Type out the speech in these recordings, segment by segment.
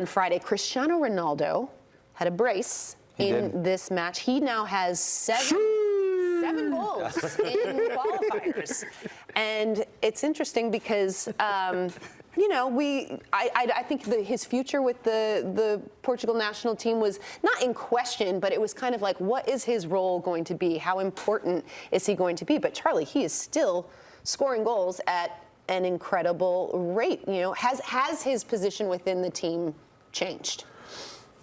On Friday, Cristiano Ronaldo had a brace in this match. He now has seven goals in qualifiers. And it's interesting because, you know, I think his future with the Portugal national team was not in question, but it was kind of like, what is his role going to be? How important is he going to be? But Charlie, he is still scoring goals at an incredible rate. You know, has his position within the team changed?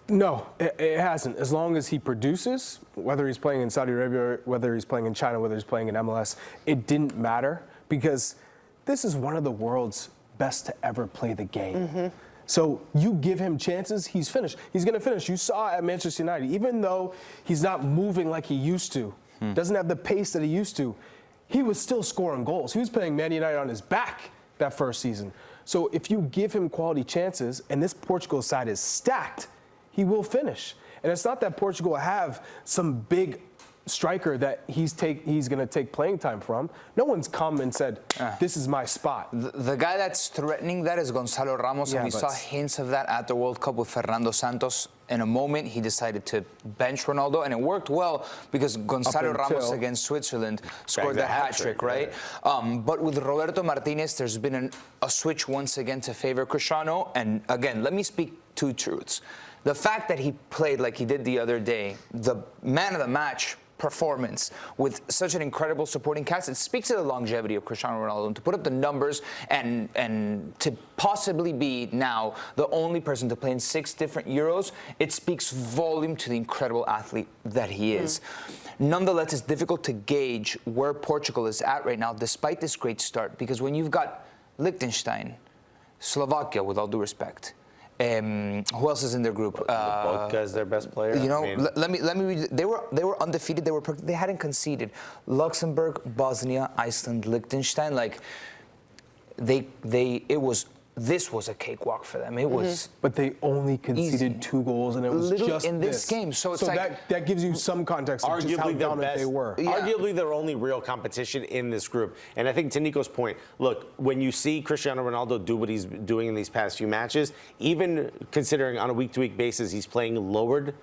No, it hasn't. As long as he produces, whether he's playing in Saudi Arabia, whether he's playing in China, whether he's playing in MLS, it didn't matter because this is one of the world's best to ever play the game. So you give him chances, he's finished. He's going to finish. You saw at Manchester United, even though he's not moving like he used to, doesn't have the pace that he used to, he was still scoring goals. He was playing Man United on his back that first season. So if you give him quality chances, and this Portugal side is stacked, he will finish. And it's not that Portugal have some big striker that he's going to take playing time from. No one's come and said, this is my spot. The guy that's threatening that is Gonzalo Ramos, and we saw hints of that at the World Cup with Fernando Santos. In a moment, he decided to bench Ronaldo, and it worked well because Gonzalo Ramos against Switzerland scored the hat-trick, right? But with Roberto Martinez, there's been a switch once again to favor Cristiano. And again, let me speak two truths. The fact that he played like he did the other day, the man of the match performance with such an incredible supporting cast, it speaks to the longevity of Cristiano Ronaldo, and to put up the numbers and to possibly be now the only person to play in 6 different Euros, it speaks volume to the incredible athlete that he is. Nonetheless, it's difficult to gauge where Portugal is at right now despite this great start, because when you've got Liechtenstein, Slovakia, with all due respect, who else is in their group? Vodka is their best player. You know, let me read. They were undefeated. They hadn't conceded. Luxembourg, Bosnia, Iceland, Liechtenstein. Like this was a cakewalk for them. It was. But they only conceded 2 goals, and it was just in this game. So it's like that gives you some context of just how dominant they were. Arguably their only real competition in this group. And I think to Nico's point, look, when you see Cristiano Ronaldo do what he's doing in these past few matches, even considering on a week-to-week basis he's playing lowered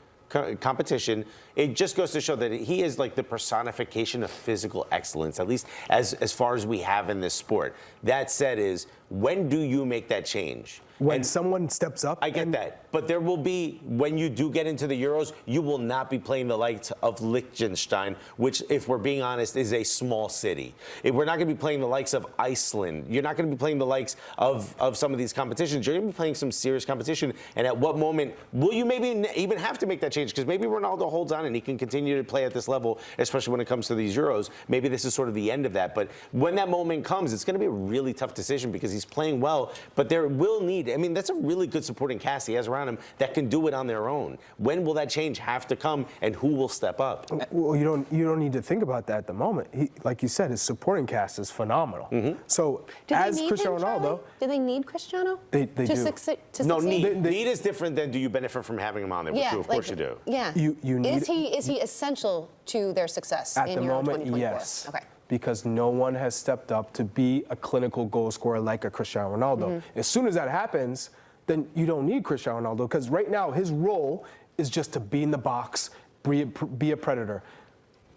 competition, it just goes to show that he is like the personification of physical excellence, at least as far as we have in this sport. That said, is when do you make that change? When someone steps up. I get that. But there will be, when you do get into the Euros, you will not be playing the likes of Liechtenstein, which, if we're being honest, is a small city. We're not going to be playing the likes of Iceland. You're not going to be playing the likes of some of these competitions. You're going to be playing some serious competition. And at what moment will you maybe even have to make that change? Because maybe Ronaldo holds on and he can continue to play at this level, especially when it comes to these Euros. Maybe this is sort of the end of that. But when that moment comes, it's going to be a really tough decision because he's playing well. But there will need, I mean, that's a really good supporting cast he has around him that can do it on their own. When will that change have to come, and who will step up? Well, you don't need to think about that at the moment. Like you said, his supporting cast is phenomenal. So as Cristiano Ronaldo, do they need Cristiano? They do. Succeed? No, need is different than do you benefit from having him on there? Yeah, of course you do. Yeah. You need. Is he essential to their success at in the Euro moment? 2024? Yes. Okay. Because no one has stepped up to be a clinical goal scorer like a Cristiano Ronaldo. As soon as that happens, then you don't need Cristiano Ronaldo, because right now his role is just to be in the box, be a predator.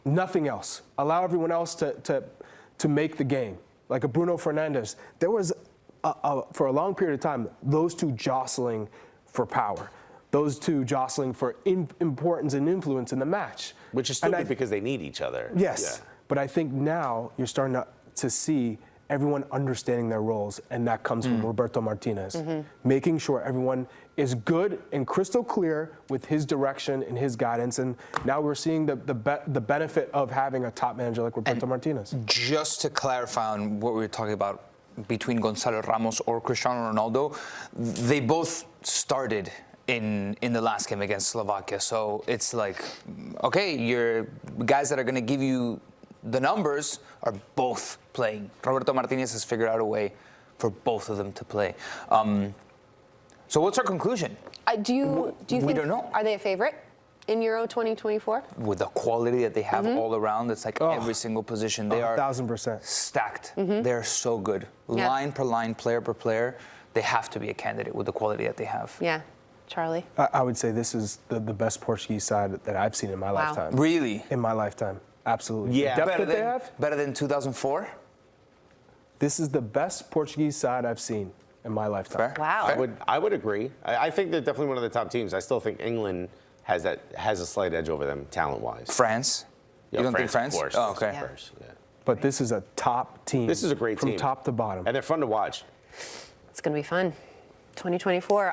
Nothing else. Allow everyone else to make the game. Like a Bruno Fernandes. There was, for a long period of time, those two jostling for power. Those two jostling for importance and influence in the match. Which is stupid because they need each other. Yes. Yeah. But I think now you're starting to see everyone understanding their roles, and that comes from Roberto Martinez. Making sure everyone is good and crystal clear with his direction and his guidance, and now we're seeing the benefit of having a top manager like Roberto Martinez. Just to clarify on what we were talking about between Gonzalo Ramos or Cristiano Ronaldo, they both started in the last game against Slovakia. So it's like, okay, your guys that are going to give you the numbers are both playing. Roberto Martinez has figured out a way for both of them to play. So what's our conclusion? Do you think, we don't know. Are they a favorite in Euro 2024? With the quality that they have all around, it's like every single position. They are 1,000% stacked. They're so good. Line per line, player per player, they have to be a candidate with the quality that they have. Yeah. Charlie? I would say this is the best Portuguese side that I've seen in my Wow. lifetime. Really? In my lifetime, absolutely. Yeah. The depth that they have. Better than 2004? This is the best Portuguese side I've seen in my lifetime. Fair. Wow. I would agree. I think they're definitely one of the top teams. I still think England has a slight edge over them talent-wise. France? Yeah, You don't think France? Of course. Oh, okay. Yeah. Of course, yeah. But this is a top team. This is a great team. From top to bottom. And they're fun to watch. It's going to be fun. 2024.